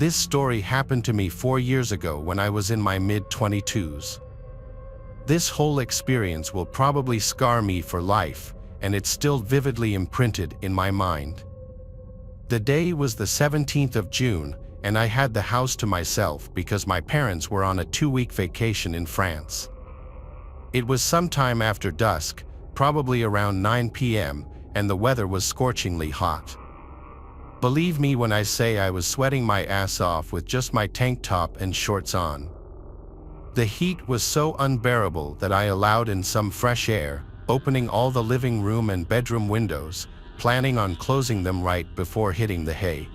This story happened to me 4 years ago when I was in my mid-22s. This whole experience will probably scar me for life, and it's still vividly imprinted in my mind. The day was the 17th of June, and I had the house to myself because my parents were on a 2-week vacation in France. It was sometime after dusk, probably around 9 p.m., and the weather was scorchingly hot. Believe me when I say I was sweating my ass off with just my tank top and shorts on. The heat was so unbearable that I allowed in some fresh air, opening all the living room and bedroom windows, planning on closing them right before hitting the hay.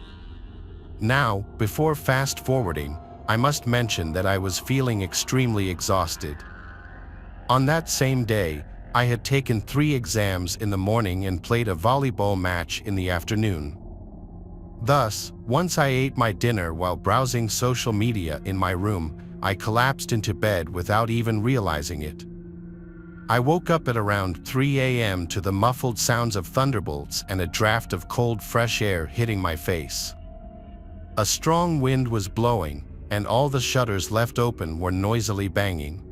Now, before fast forwarding, I must mention that I was feeling extremely exhausted. On that same day, I had taken 3 exams in the morning and played a volleyball match in the afternoon. Thus, once I ate my dinner while browsing social media in my room, I collapsed into bed without even realizing it. I woke up at around 3 a.m. to the muffled sounds of thunderbolts and a draft of cold fresh air hitting my face. A strong wind was blowing, and all the shutters left open were noisily banging.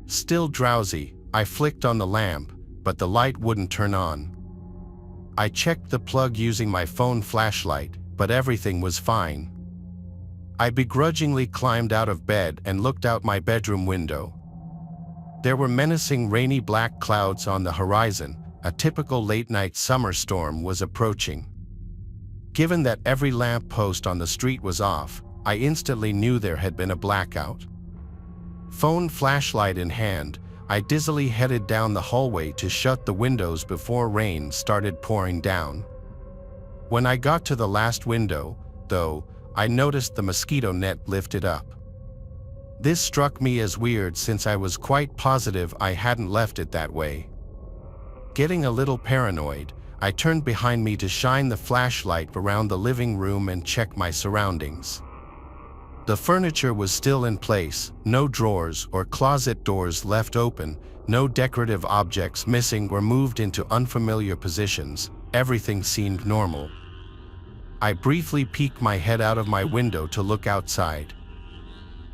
Still drowsy, I flicked on the lamp, but the light wouldn't turn on. I checked the plug using my phone flashlight, but everything was fine. I begrudgingly climbed out of bed and looked out my bedroom window. There were menacing rainy black clouds on the horizon. A typical late-night summer storm was approaching. Given that every lamp post on the street was off, I instantly knew there had been a blackout. Phone flashlight in hand, I dizzily headed down the hallway to shut the windows before rain started pouring down. When I got to the last window, though, I noticed the mosquito net lifted up. This struck me as weird since I was quite positive I hadn't left it that way. Getting a little paranoid, I turned behind me to shine the flashlight around the living room and check my surroundings. The furniture was still in place, no drawers or closet doors left open, no decorative objects missing or moved into unfamiliar positions. Everything seemed normal. I briefly peeked my head out of my window to look outside.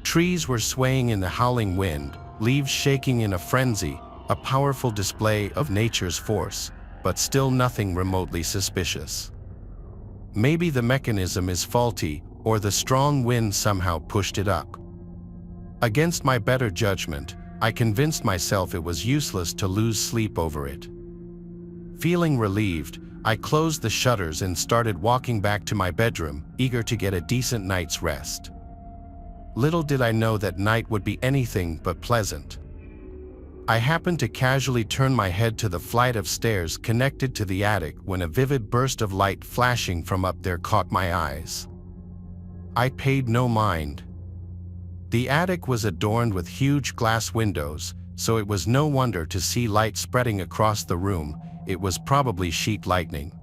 Trees were swaying in the howling wind, leaves shaking in a frenzy, a powerful display of nature's force, but still nothing remotely suspicious. Maybe the mechanism is faulty, or the strong wind somehow pushed it up. Against my better judgment, I convinced myself it was useless to lose sleep over it. Feeling relieved, I closed the shutters and started walking back to my bedroom, eager to get a decent night's rest. Little did I know that night would be anything but pleasant. I happened to casually turn my head to the flight of stairs connected to the attic when a vivid burst of light flashing from up there caught my eyes. I paid no mind. The attic was adorned with huge glass windows, so it was no wonder to see light spreading across the room. It was probably sheet lightning.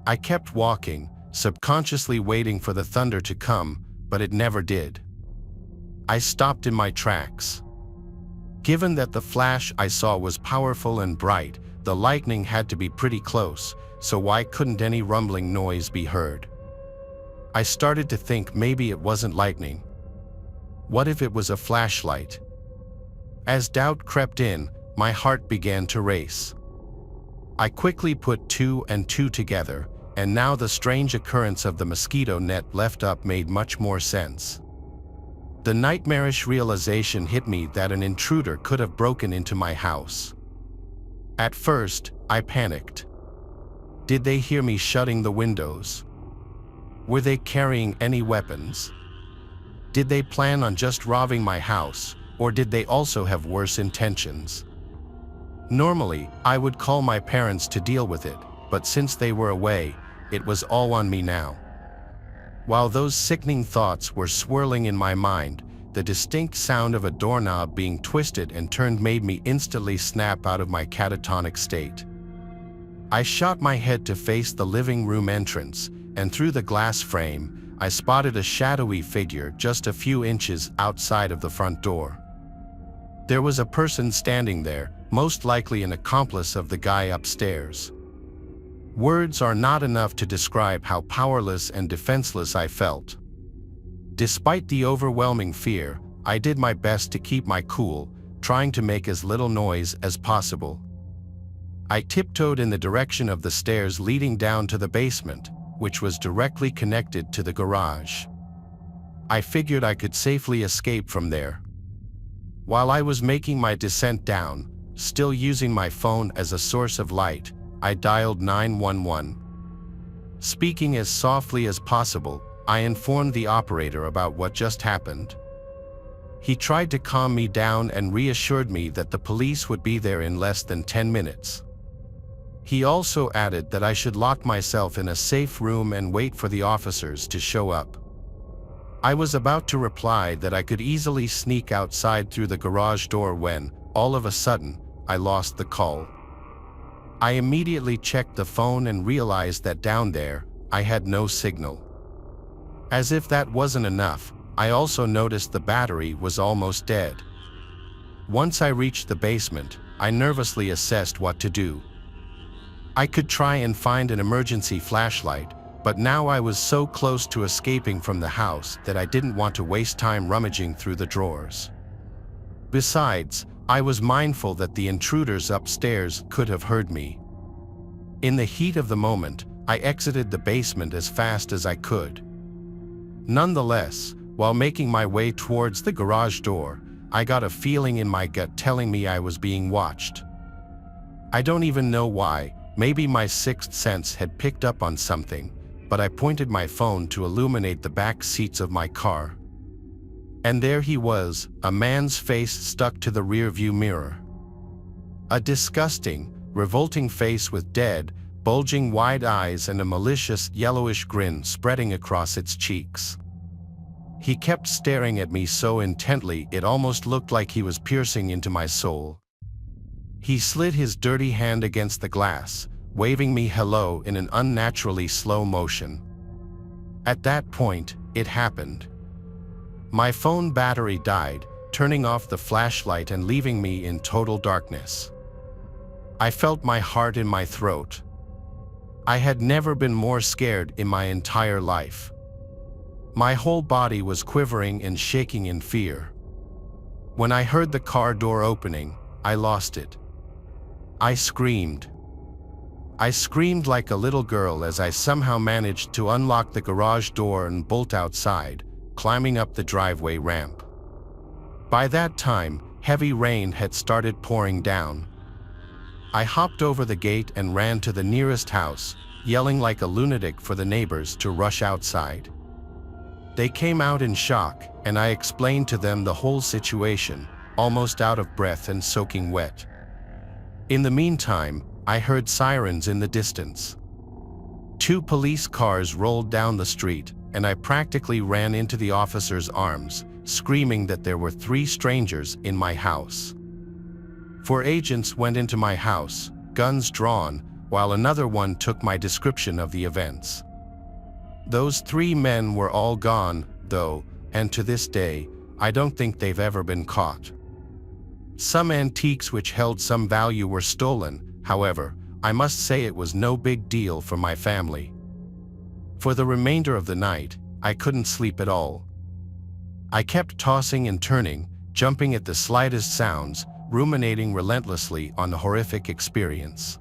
I kept walking, subconsciously waiting for the thunder to come, but it never did. I stopped in my tracks. Given that the flash I saw was powerful and bright, the lightning had to be pretty close, so why couldn't any rumbling noise be heard? I started to think maybe it wasn't lightning. What if it was a flashlight? As doubt crept in, my heart began to race. I quickly put 2 and 2 together, and now the strange occurrence of the mosquito net left up made much more sense. The nightmarish realization hit me that an intruder could have broken into my house. At first, I panicked. Did they hear me shutting the windows? Were they carrying any weapons? Did they plan on just robbing my house, or did they also have worse intentions? Normally, I would call my parents to deal with it, but since they were away, it was all on me now. While those sickening thoughts were swirling in my mind, the distinct sound of a doorknob being twisted and turned made me instantly snap out of my catatonic state. I shot my head to face the living room entrance, and through the glass frame, I spotted a shadowy figure just a few inches outside of the front door. There was a person standing there, most likely an accomplice of the guy upstairs. Words are not enough to describe how powerless and defenseless I felt. Despite the overwhelming fear, I did my best to keep my cool, trying to make as little noise as possible. I tiptoed in the direction of the stairs leading down to the basement, which was directly connected to the garage. I figured I could safely escape from there. While I was making my descent down, still using my phone as a source of light, I dialed 911. Speaking as softly as possible, I informed the operator about what just happened. He tried to calm me down and reassured me that the police would be there in less than 10 minutes. He also added that I should lock myself in a safe room and wait for the officers to show up. I was about to reply that I could easily sneak outside through the garage door when, all of a sudden, I lost the call. I immediately checked the phone and realized that down there, I had no signal. As if that wasn't enough, I also noticed the battery was almost dead. Once I reached the basement, I nervously assessed what to do. I could try and find an emergency flashlight, but now I was so close to escaping from the house that I didn't want to waste time rummaging through the drawers. Besides, I was mindful that the intruders upstairs could have heard me. In the heat of the moment, I exited the basement as fast as I could. Nonetheless, while making my way towards the garage door, I got a feeling in my gut telling me I was being watched. I don't even know why, maybe my sixth sense had picked up on something, but I pointed my phone to illuminate the back seats of my car. And there he was, a man's face stuck to the rearview mirror. A disgusting, revolting face with dead, bulging wide eyes and a malicious yellowish grin spreading across its cheeks. He kept staring at me so intently it almost looked like he was piercing into my soul. He slid his dirty hand against the glass, waving me hello in an unnaturally slow motion. At that point, it happened. My phone battery died, turning off the flashlight and leaving me in total darkness. I felt my heart in my throat. I had never been more scared in my entire life. My whole body was quivering and shaking in fear. When I heard the car door opening, I lost it. I screamed. I screamed like a little girl as I somehow managed to unlock the garage door and bolt outside, climbing up the driveway ramp. By that time, heavy rain had started pouring down. I hopped over the gate and ran to the nearest house, yelling like a lunatic for the neighbors to rush outside. They came out in shock, and I explained to them the whole situation, almost out of breath and soaking wet. In the meantime, I heard sirens in the distance. 2 police cars rolled down the street, and I practically ran into the officers' arms, screaming that there were 3 strangers in my house. 4 agents went into my house, guns drawn, while another one took my description of the events. Those 3 men were all gone, though, and to this day, I don't think they've ever been caught. Some antiques which held some value were stolen, however, I must say it was no big deal for my family. For the remainder of the night, I couldn't sleep at all. I kept tossing and turning, jumping at the slightest sounds, ruminating relentlessly on the horrific experience.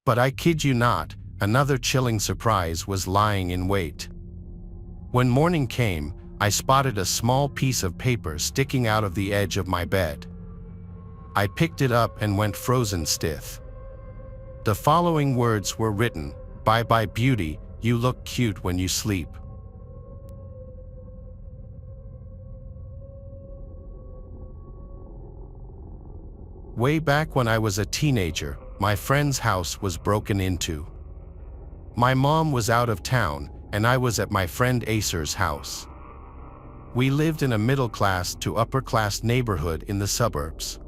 But I kid you not, another chilling surprise was lying in wait. When morning came, I spotted a small piece of paper sticking out of the edge of my bed. I picked it up and went frozen stiff. The following words were written: "Bye-bye beauty, you look cute when you sleep." Way back when I was a teenager, my friend's house was broken into. My mom was out of town, and I was at my friend Acer's house. We lived in a middle-class to upper-class neighborhood in the suburbs.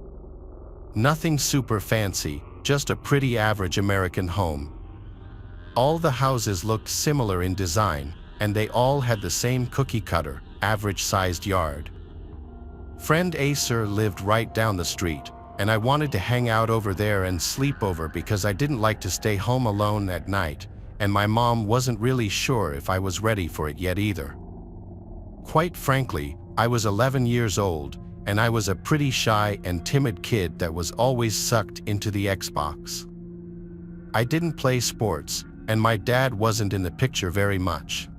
Nothing super fancy, just a pretty average American home. All the houses looked similar in design, and they all had the same cookie-cutter, average-sized yard. Friend Acer lived right down the street, and I wanted to hang out over there and sleep over because I didn't like to stay home alone at night, and my mom wasn't really sure if I was ready for it yet either. Quite frankly, I was 11 years old, and I was a pretty shy and timid kid that was always sucked into the Xbox. I didn't play sports, and my dad wasn't in the picture very much.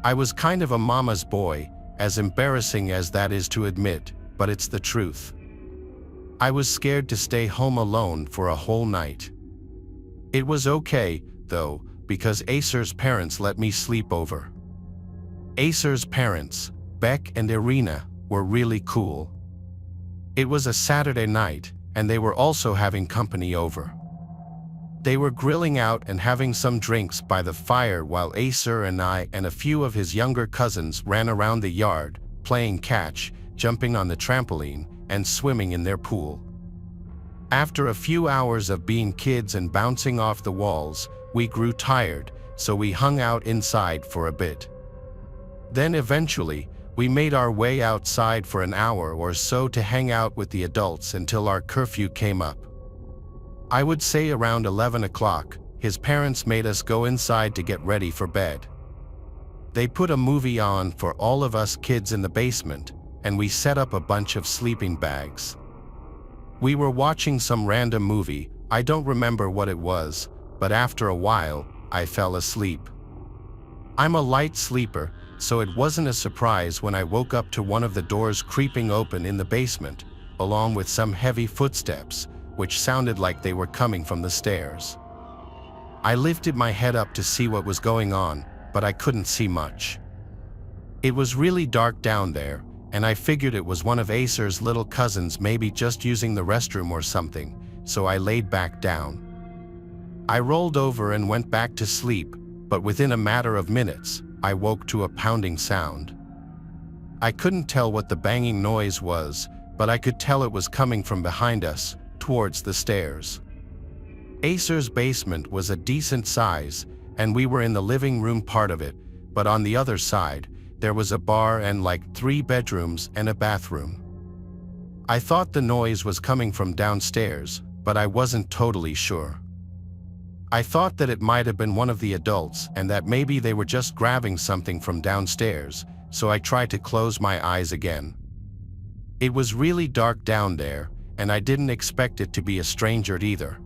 I was kind of a mama's boy, as embarrassing as that is to admit, but it's the truth. I was scared to stay home alone for a whole night. It was okay, though, because Acer's parents let me sleep over. Acer's parents, Beck and Irina, were really cool. It was a Saturday night, and they were also having company over. They were grilling out and having some drinks by the fire while Acer and I and a few of his younger cousins ran around the yard, playing catch, jumping on the trampoline, and swimming in their pool. After a few hours of being kids and bouncing off the walls, we grew tired, so we hung out inside for a bit. Then eventually, we made our way outside for an hour or so to hang out with the adults until our curfew came up. I would say around 11 o'clock, his parents made us go inside to get ready for bed. They put a movie on for all of us kids in the basement, and we set up a bunch of sleeping bags. We were watching some random movie, I don't remember what it was, but after a while, I fell asleep. I'm a light sleeper, so it wasn't a surprise when I woke up to one of the doors creeping open in the basement, along with some heavy footsteps, which sounded like they were coming from the stairs. I lifted my head up to see what was going on, but I couldn't see much. It was really dark down there, and I figured it was one of Acer's little cousins maybe just using the restroom or something, so I laid back down. I rolled over and went back to sleep, but within a matter of minutes, I woke to a pounding sound. I couldn't tell what the banging noise was, but I could tell it was coming from behind us, towards the stairs. Acer's basement was a decent size, and we were in the living room part of it, but on the other side, there was a bar and like 3 bedrooms and a bathroom. I thought the noise was coming from downstairs, but I wasn't totally sure. I thought that it might have been one of the adults and that maybe they were just grabbing something from downstairs, so I tried to close my eyes again. It was really dark down there, and I didn't expect it to be a stranger either.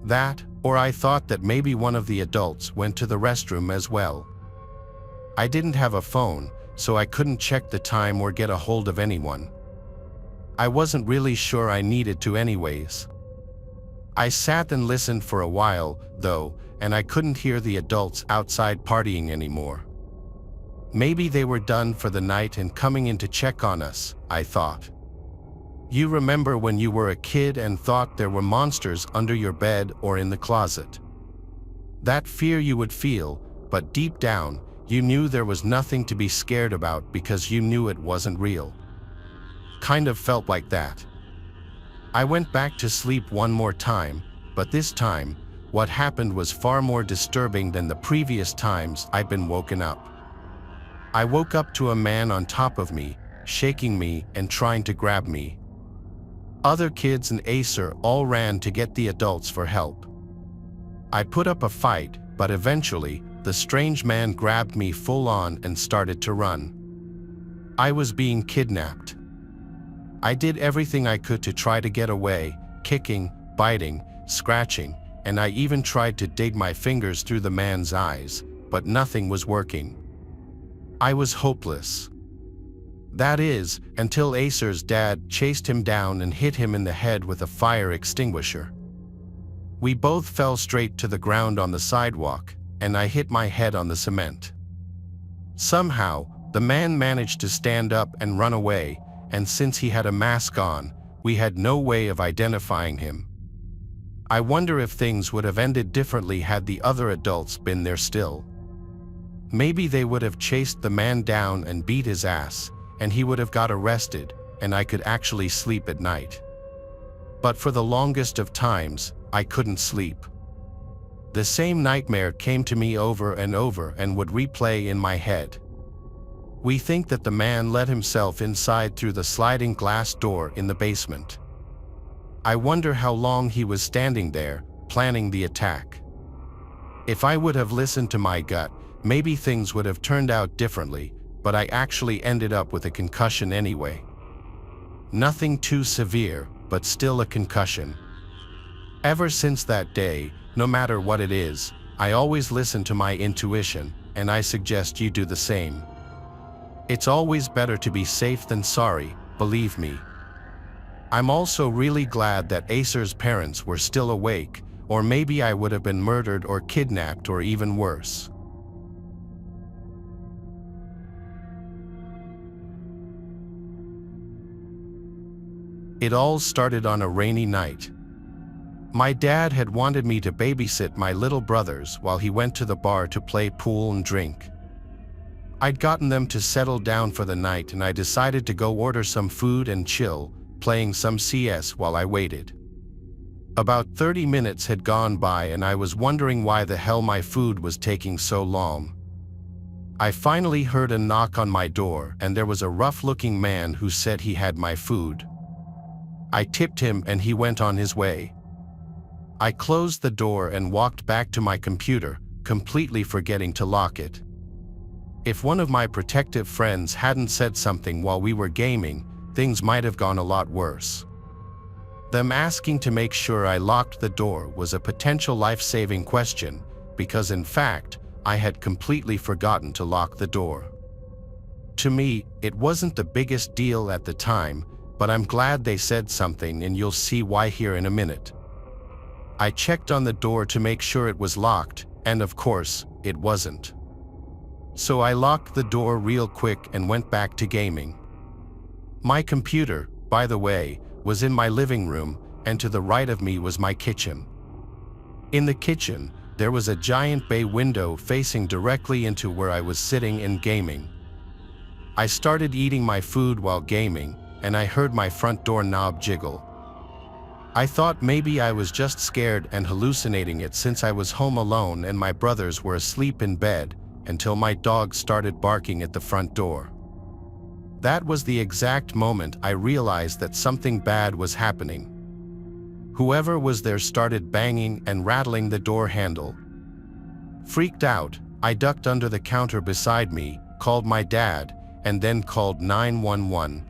That, or I thought that maybe one of the adults went to the restroom as well. I didn't have a phone, so I couldn't check the time or get a hold of anyone. I wasn't really sure I needed to anyways. I sat and listened for a while, though, and I couldn't hear the adults outside partying anymore. Maybe they were done for the night and coming in to check on us, I thought. You remember when you were a kid and thought there were monsters under your bed or in the closet? That fear you would feel, but deep down, you knew there was nothing to be scared about because you knew it wasn't real. Kind of felt like that. I went back to sleep one more time, but this time, what happened was far more disturbing than the previous times I'd been woken up. I woke up to a man on top of me, shaking me and trying to grab me. Other kids and Acer all ran to get the adults for help. I put up a fight, but eventually, the strange man grabbed me full on and started to run. I was being kidnapped. I did everything I could to try to get away, kicking, biting, scratching, and I even tried to dig my fingers through the man's eyes, but nothing was working. I was hopeless. That is, until Acer's dad chased him down and hit him in the head with a fire extinguisher. We both fell straight to the ground on the sidewalk, and I hit my head on the cement. Somehow, the man managed to stand up and run away, and since he had a mask on, we had no way of identifying him. I wonder if things would have ended differently had the other adults been there still. Maybe they would have chased the man down and beat his ass, and he would have got arrested, and I could actually sleep at night. But for the longest of times, I couldn't sleep. The same nightmare came to me over and would replay in my head. We think that the man let himself inside through the sliding glass door in the basement. I wonder how long he was standing there, planning the attack. If I would have listened to my gut, maybe things would have turned out differently, but I actually ended up with a concussion anyway. Nothing too severe, but still a concussion. Ever since that day, no matter what it is, I always listen to my intuition, and I suggest you do the same. It's always better to be safe than sorry, believe me. I'm also really glad that Acer's parents were still awake, or maybe I would have been murdered or kidnapped or even worse. It all started on a rainy night. My dad had wanted me to babysit my little brothers while he went to the bar to play pool and drink. I'd gotten them to settle down for the night and I decided to go order some food and chill, playing some CS while I waited. About 30 minutes had gone by and I was wondering why the hell my food was taking so long. I finally heard a knock on my door and there was a rough-looking man who said he had my food. I tipped him and he went on his way. I closed the door and walked back to my computer, completely forgetting to lock it. If one of my protective friends hadn't said something while we were gaming, things might have gone a lot worse. Them asking to make sure I locked the door was a potential life-saving question, because in fact, I had completely forgotten to lock the door. To me, it wasn't the biggest deal at the time, but I'm glad they said something and you'll see why here in a minute. I checked on the door to make sure it was locked, and of course, it wasn't. So I locked the door real quick and went back to gaming. My computer, by the way, was in my living room, and to the right of me was my kitchen. In the kitchen, there was a giant bay window facing directly into where I was sitting and gaming. I started eating my food while gaming, and I heard my front door knob jiggle. I thought maybe I was just scared and hallucinating it since I was home alone and my brothers were asleep in bed, until my dog started barking at the front door. That was the exact moment I realized that something bad was happening. Whoever was there started banging and rattling the door handle. Freaked out, I ducked under the counter beside me, called my dad, and then called 911.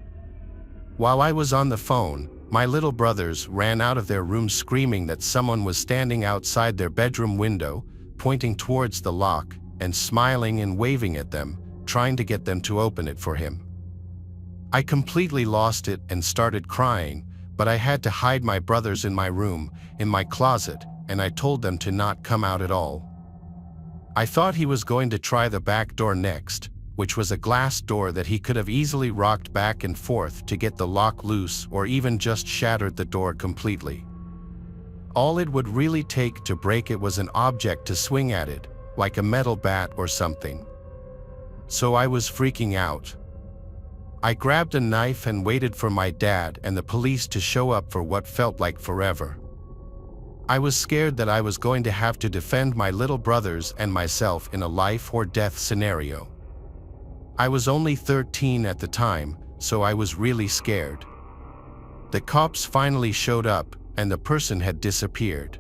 While I was on the phone, my little brothers ran out of their room screaming that someone was standing outside their bedroom window, pointing towards the lock, and smiling and waving at them, trying to get them to open it for him. I completely lost it and started crying, but I had to hide my brothers in my room, in my closet, and I told them to not come out at all. I thought he was going to try the back door next, which was a glass door that he could have easily rocked back and forth to get the lock loose or even just shattered the door completely. All it would really take to break it was an object to swing at it, like a metal bat or something. So I was freaking out. I grabbed a knife and waited for my dad and the police to show up for what felt like forever. I was scared that I was going to have to defend my little brothers and myself in a life or death scenario. I was only 13 at the time, so I was really scared. The cops finally showed up, and the person had disappeared.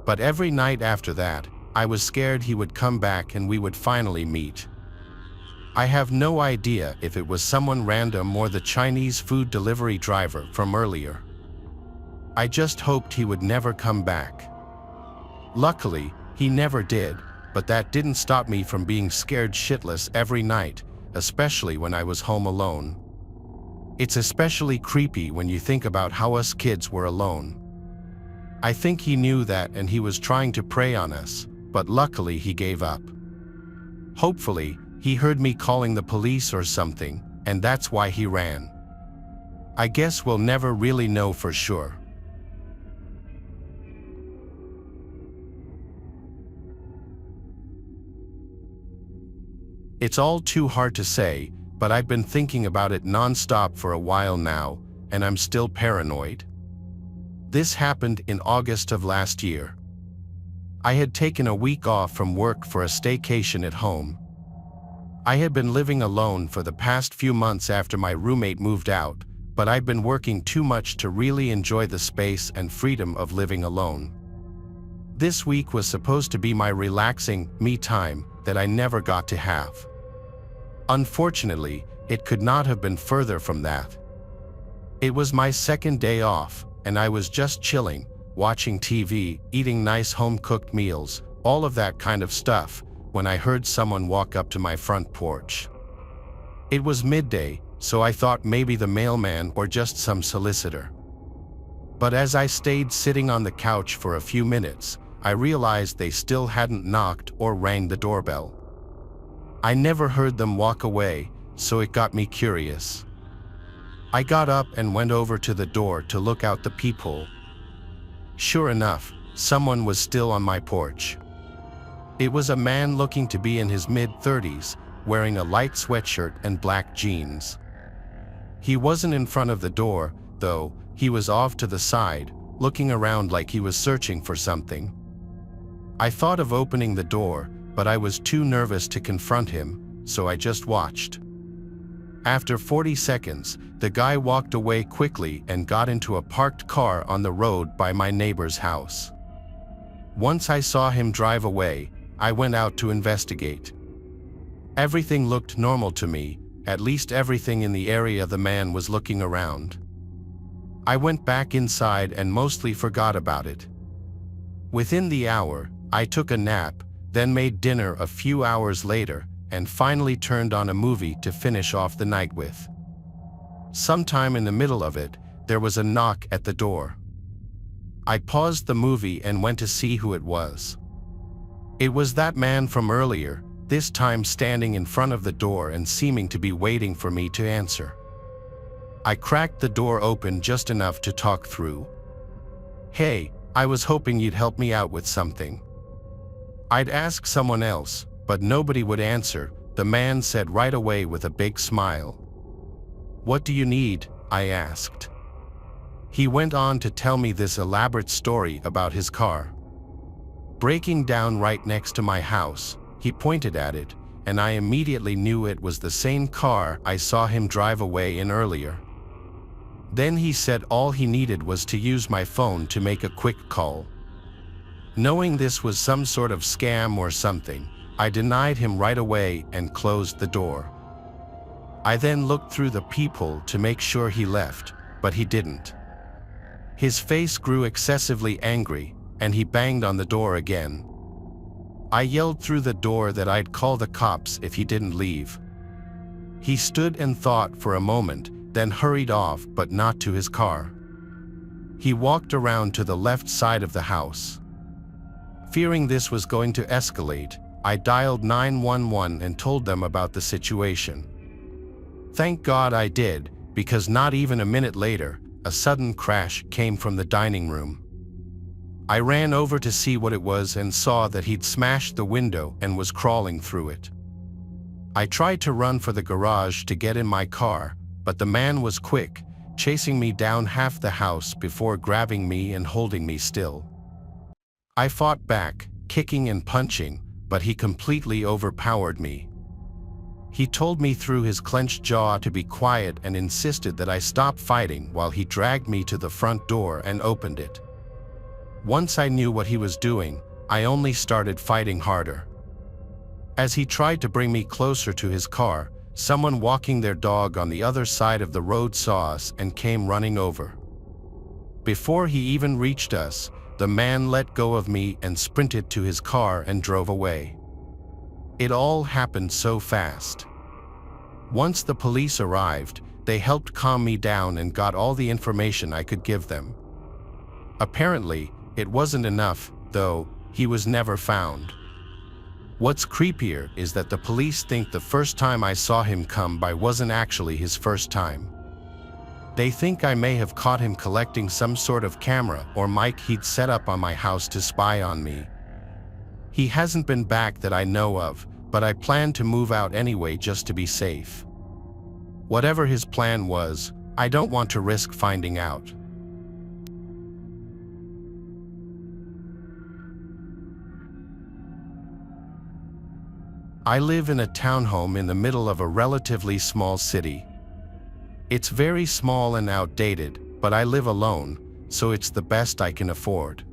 But every night after that, I was scared he would come back and we would finally meet. I have no idea if it was someone random or the Chinese food delivery driver from earlier. I just hoped he would never come back. Luckily, he never did, but that didn't stop me from being scared shitless every night, especially when I was home alone. It's especially creepy when you think about how us kids were alone. I think he knew that and he was trying to prey on us, but luckily he gave up. Hopefully, he heard me calling the police or something, and that's why he ran. I guess we'll never really know for sure. It's all too hard to say, but I've been thinking about it non-stop for a while now, and I'm still paranoid. This happened in August of last year. I had taken a week off from work for a staycation at home. I had been living alone for the past few months after my roommate moved out, but I'd been working too much to really enjoy the space and freedom of living alone. This week was supposed to be my relaxing, me time that I never got to have. Unfortunately, it could not have been further from that. It was my second day off, and I was just chilling, watching TV, eating nice home-cooked meals, all of that kind of stuff, when I heard someone walk up to my front porch. It was midday, so I thought maybe the mailman or just some solicitor. But as I stayed sitting on the couch for a few minutes, I realized they still hadn't knocked or rang the doorbell. I never heard them walk away, so it got me curious. I got up and went over to the door to look out the peephole. Sure enough, someone was still on my porch. It was a man looking to be in his mid-30s, wearing a light sweatshirt and black jeans. He wasn't in front of the door, though. He was off to the side, looking around like he was searching for something. I thought of opening the door, but I was too nervous to confront him, so I just watched. After 40 seconds, the guy walked away quickly and got into a parked car on the road by my neighbor's house. Once I saw him drive away, I went out to investigate. Everything looked normal to me, at least everything in the area the man was looking around. I went back inside and mostly forgot about it. Within the hour, I took a nap, then made dinner a few hours later, and finally turned on a movie to finish off the night with. Sometime in the middle of it, there was a knock at the door. I paused the movie and went to see who it was. It was that man from earlier, this time standing in front of the door and seeming to be waiting for me to answer. I cracked the door open just enough to talk through. "Hey, I was hoping you'd help me out with something." I'd ask someone else, but nobody would answer, the man said right away with a big smile. "What do you need?" I asked. He went on to tell me this elaborate story about his car. Breaking down right next to my house, he pointed at it, and I immediately knew it was the same car I saw him drive away in earlier. Then he said all he needed was to use my phone to make a quick call. Knowing this was some sort of scam or something, I denied him right away and closed the door. I then looked through the peephole to make sure he left, but he didn't. His face grew excessively angry, and he banged on the door again. I yelled through the door that I'd call the cops if he didn't leave. He stood and thought for a moment, then hurried off, but not to his car. He walked around to the left side of the house. Fearing this was going to escalate, I dialed 911 and told them about the situation. Thank God I did, because not even a minute later, a sudden crash came from the dining room. I ran over to see what it was and saw that he'd smashed the window and was crawling through it. I tried to run for the garage to get in my car, but the man was quick, chasing me down half the house before grabbing me and holding me still. I fought back, kicking and punching, but he completely overpowered me. He told me through his clenched jaw to be quiet and insisted that I stop fighting while he dragged me to the front door and opened it. Once I knew what he was doing, I only started fighting harder. As he tried to bring me closer to his car, someone walking their dog on the other side of the road saw us and came running over. Before he even reached us, the man let go of me and sprinted to his car and drove away. It all happened so fast. Once the police arrived, they helped calm me down and got all the information I could give them. Apparently, it wasn't enough, though. He was never found. What's creepier is that the police think the first time I saw him come by wasn't actually his first time. They think I may have caught him collecting some sort of camera or mic he'd set up on my house to spy on me. He hasn't been back that I know of, but I plan to move out anyway just to be safe. Whatever his plan was, I don't want to risk finding out. I live in a townhome in the middle of a relatively small city. It's very small and outdated, but I live alone, so it's the best I can afford.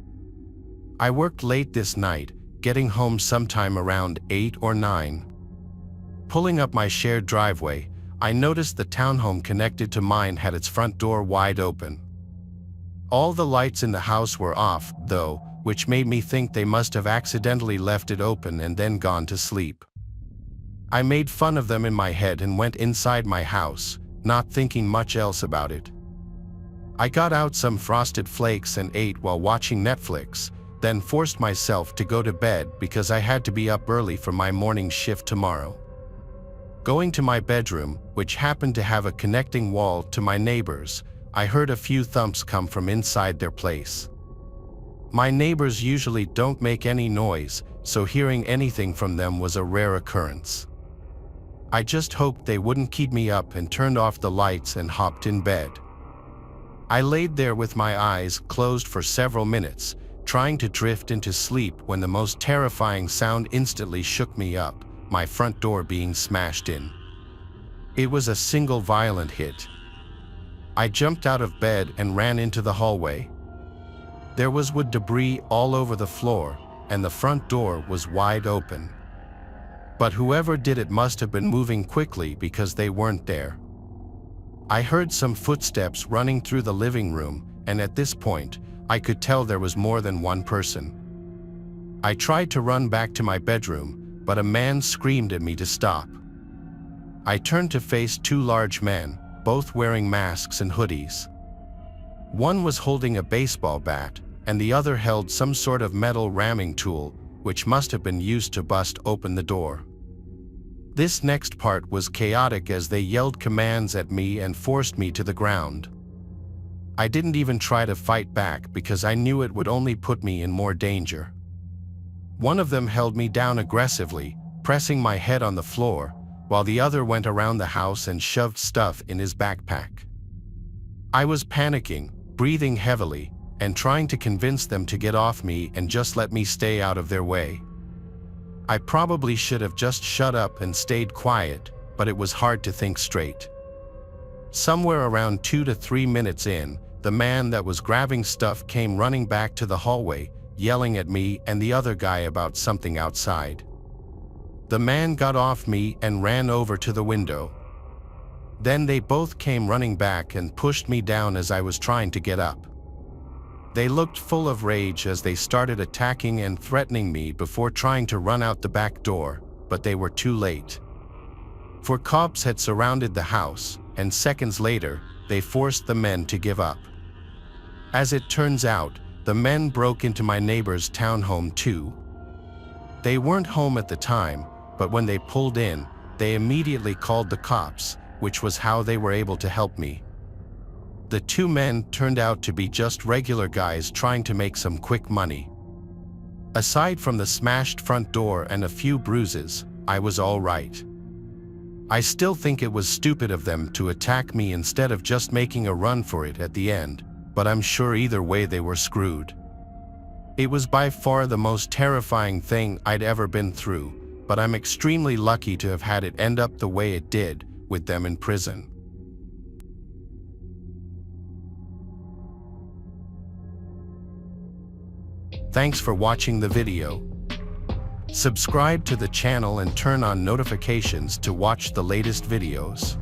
I worked late this night, getting home sometime around 8 or 9. pulling up my shared driveway, I noticed the townhome connected to mine had its front door wide open. All the lights in the house were off, though, which made me think they must have accidentally left it open and then gone to sleep. I made fun of them in my head and went inside my house, not thinking much else about it. I got out some frosted flakes and ate while watching Netflix, then forced myself to go to bed because I had to be up early for my morning shift tomorrow. Going to my bedroom, which happened to have a connecting wall to my neighbors, I heard a few thumps come from inside their place. My neighbors usually don't make any noise, so hearing anything from them was a rare occurrence. I just hoped they wouldn't keep me up and turned off the lights and hopped in bed. I laid there with my eyes closed for several minutes, trying to drift into sleep when the most terrifying sound instantly shook me up, my front door being smashed in. It was a single violent hit. I jumped out of bed and ran into the hallway. There was wood debris all over the floor, and the front door was wide open. But whoever did it must have been moving quickly because they weren't there. I heard some footsteps running through the living room, and at this point, I could tell there was more than one person. I tried to run back to my bedroom, but a man screamed at me to stop. I turned to face two large men, both wearing masks and hoodies. One was holding a baseball bat, and the other held some sort of metal ramming tool, which must have been used to bust open the door. This next part was chaotic as they yelled commands at me and forced me to the ground. I didn't even try to fight back because I knew it would only put me in more danger. One of them held me down aggressively, pressing my head on the floor, while the other went around the house and shoved stuff in his backpack. I was panicking, breathing heavily, and trying to convince them to get off me and just let me stay out of their way. I probably should have just shut up and stayed quiet, but it was hard to think straight. Somewhere around 2 to 3 minutes in, the man that was grabbing stuff came running back to the hallway, yelling at me and the other guy about something outside. The man got off me and ran over to the window. Then they both came running back and pushed me down as I was trying to get up. They looked full of rage as they started attacking and threatening me before trying to run out the back door, but they were too late. For cops had surrounded the house, and seconds later, they forced the men to give up. As it turns out, the men broke into my neighbor's townhome too. They weren't home at the time, but when they pulled in, they immediately called the cops, which was how they were able to help me. The two men turned out to be just regular guys trying to make some quick money. Aside from the smashed front door and a few bruises, I was all right. I still think it was stupid of them to attack me instead of just making a run for it at the end, but I'm sure either way they were screwed. It was by far the most terrifying thing I'd ever been through, but I'm extremely lucky to have had it end up the way it did, with them in prison. Thanks for watching the video. Subscribe to the channel and turn on notifications to watch the latest videos.